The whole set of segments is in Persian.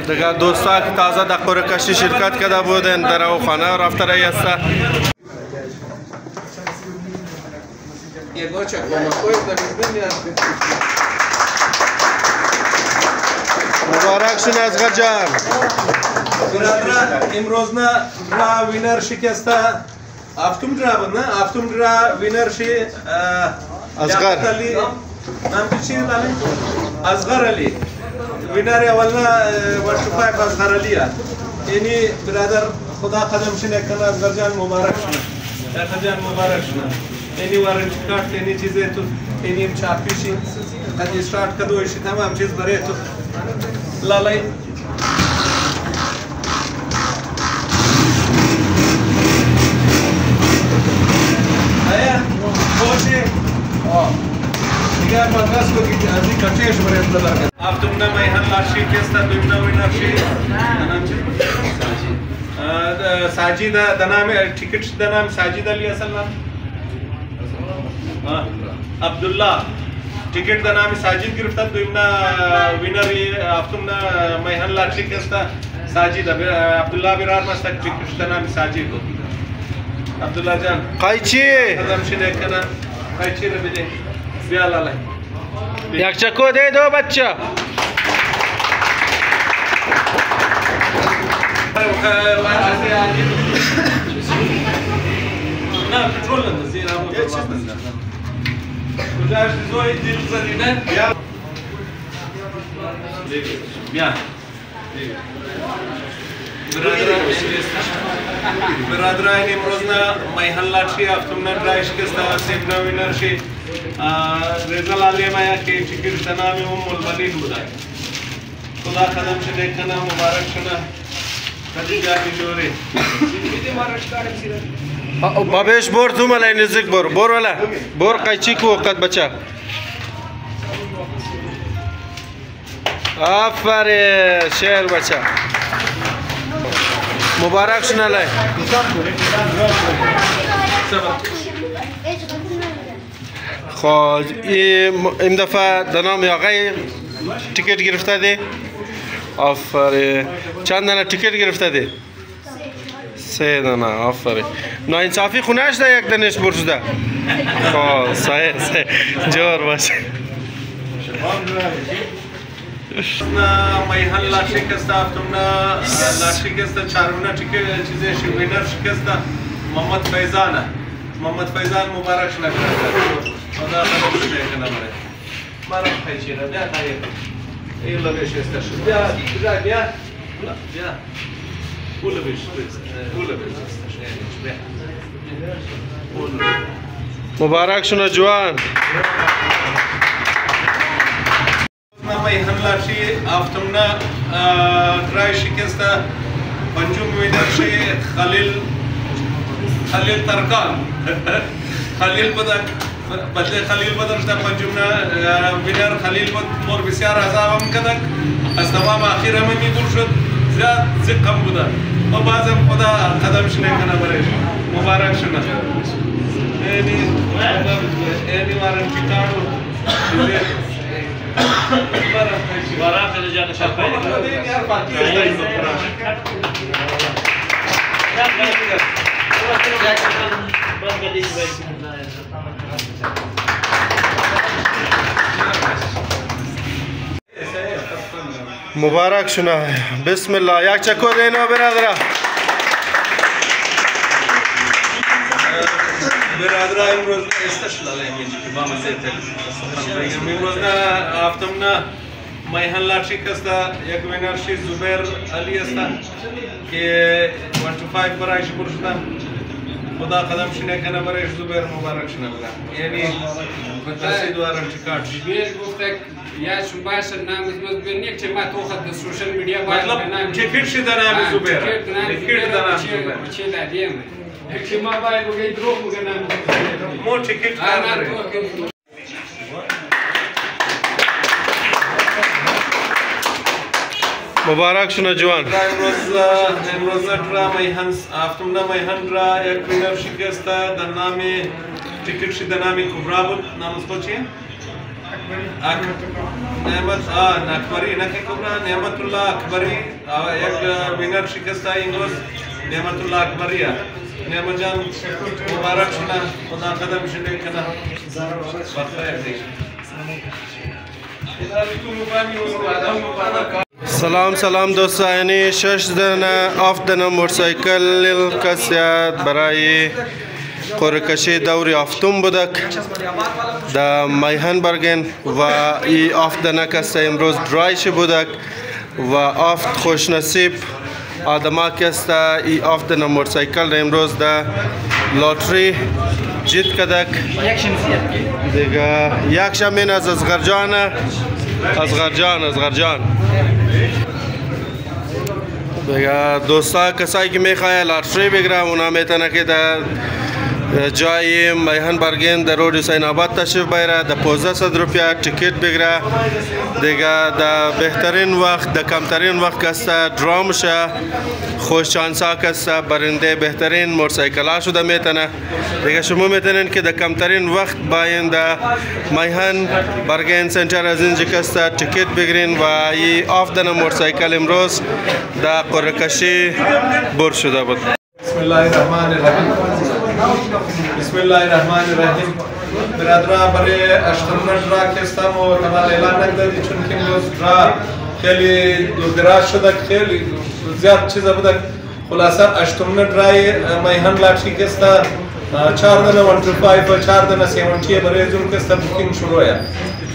دیگه دوستا که تازه در قرعه کشی شرکت کرده بودن در او خانه رفته رایی است. مبارک شون اصغر جان. برادر امروز نه درا وینر شکسته هفتم درا بود نه هفتم درا وینر شی اصغر علی نام چی داره اصغر علی وینر اولنا ورشفای اصغر علی یعنی برادر خدا قدم شنه کنه اصغر جان مبارک شونه اصغر جان مبارک شونه یعنی وارنتی کارت یعنی چیزی تو یعنی چاپیشی قد استارت کدویشی تمام چیز برای تو لالای دیگر مدرس کو ازی کچهش برای دادن افتم نمی هنلاشی کستا دوینا وینرشی نام چی ساجید دنام टिकट دنام ساجید علی اصل نام عبدالله टिकट دنام ساجید گرفته دوینا وینر افتم نمی هنلاشی کستا ساجید عبدالله برار مست टिकट دنام ساجید عبدالله جان قایچی قدم شنه کنه قایچی رو بده بیا لاله یک چکو دے دو بچہ نه پترول اندازی نمو کجاش زوی دل زدی نه بیا برادران امروز نه میهن لاتری هفتم نه درایش کستا سیب نوینر شی رضا لالی مایا که टिकट دنامی البنین بوده خدا قدم شده کنه مبارک شونه کدی جانی جوری بابیش بور تو ملای نزدیک بور والا بور قایچی کو وقت بچه آفرین شیر بچه مبارک شونه لای خب این دفعه دنام آقای टिकट گرفته دی آفرین چند دانه टिकट گرفته دی 3 دانه آفرین ناانصافی خونهش ده یک دانش برش ده خب صحیح جور باشه میهن لا شکسته هفتم لا شکسته چارونه टिकट چیزی وینر شکسته محمد فیضان مبارک شونه خدا قدم شده کنه بره مرم پیچیره بیا تایید ایلا بیش استش بیا اولا بیش استش بیا مبارک شونه جوان میهن لاشی هفتم درای شکسته پنجم وینر شی خلیل ترکان خلیل بدر شده پنجم وینر خلیل بود مور بسیار عذابم کدک از تمام آخر همه میدور شد زیاد زقم بوده و بعضم خدا قدم شنه کنه برش مبارک شنه اینی وارم چیکارو بارا خیلی جان شب مبارک شونه بسم الله یک چکو دینا برادرها برادرها امروز استشلاله میگی که با مزیت امروز نه هفتم نه میهن لاتری کسته یک وینر شی زبیر علی است که 125 برایش پرشدم خدا قدم شنه کنه برایش زبیر مبارک شنه بگم یعنی بچه دوارم टिकट بیش گفته یا شما شد نام از بینی که ما تو خود سوشال میدیا باید مطلب टिकट شده نام زبیر टिकट نام زبیر چه دادیم که ما باید بگید دروغ میگه نام زبیر مو टिकट کار مبارک شونه جوان امروز درا میهن هفتم میهن را یک وینر شکسته در نام टिकट شده نام کبرا بود نام از چیه اکبری نکی کبرا نعمت الله اکبری یک وینر شکست امروز نعمت الله اکبری نعمت جان مبارک شنا خدا قدم شده کنه بخیر دی سلام دوستانی 6 دانه 7 دانه موتورسایکل کسیت برای قرعه‌کشی دور هفتم بودک در میهن برگن و ای 7 دانه کسی امروز درایش بودک و 7 خوشنصیب آدما کسی ای 7 دانه موتورسایکل امروز در لاتری جیت کدک دیگه یک شمین از ازغرجان دیگه دوستا کسایی که میخواه لاتری بگیره اونا میتونه که در جای میهن برگین در روڈ حسین آباد تشریف بیاره در 1500 روپیه تیکت بگیره دیگه در بهترین وقت در کمترین وقت کسته درا میشه خوش چانسا کسته برنده بهترین موتورسایکل شده میتونه دیگه شما میتونین که در کمترین وقت باین در میهن برگین سنتر از اینجا کسته تیکت بگیرین و ای 7 دانه موتورسایکل امروز در قرعه‌کشی بر شده بود. بسم الله الرحمن الرحیم بسم الله الرحمن الرحیم برادران برای اشترمه درا کستم و تمام اعلان نکردی چون که امروز درا خیلی دراز شده خیلی زیاد چیزا بوده خلاصه اشترمه درای میهن لاتری کسته 4 دانه 125 و 4 دانه 70 برای جون کسته بوکینگ شروع ہے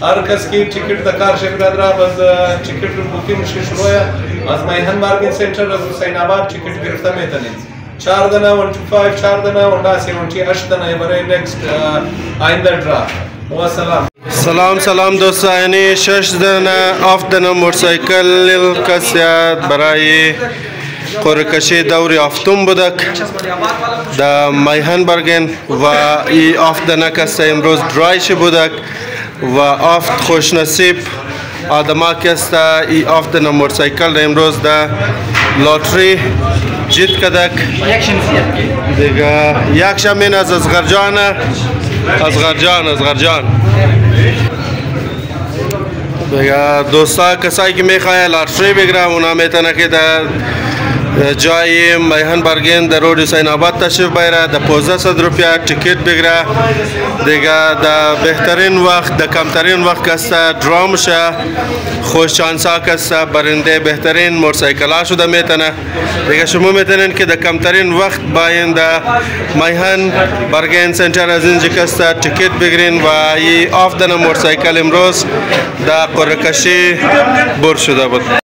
هر کس کی टिकट دکار شه برادران باز टिकट بوکینگ شروع ہے از میهن مارکت سنتر از حسین آباد टिकट گرفته میتونید 4 دانه 125 4 دانه هوندا 70 8 دانه برای نکست آینده درا و سلام دوستانی 6 دانه 7 دانه موتورسایکل کسیت برای قرعه‌کشی دور هفتم بودک در میهن برگن و ای 7 دانه کسی امروز درایش بودک و 7 خوشنصیب آدما کسی ای 7 دانه موتورسایکل امروز در لاتری جیت کدک دیگه یک شمین از ازغرجان دیگه دوستا کسایی که میخواه لاتری بگیره اونا میتونه که در جای میهن برگین در روڈ حسین آباد تشریف بیاره در 1500 روپیه تیکت بگیره دیگه در بهترین وقت در کمترین وقت کسته درا میشه خوش چانسا کسته برنده بهترین موتورسایکل شده میتونه دیگه شما میتونین که در کمترین وقت باین در میهن برگین سنتر از اینجا کسته टिकट بگیرین و ای 7 دانه موتورسایکل امروز در قرعه‌کشی بر شده بود.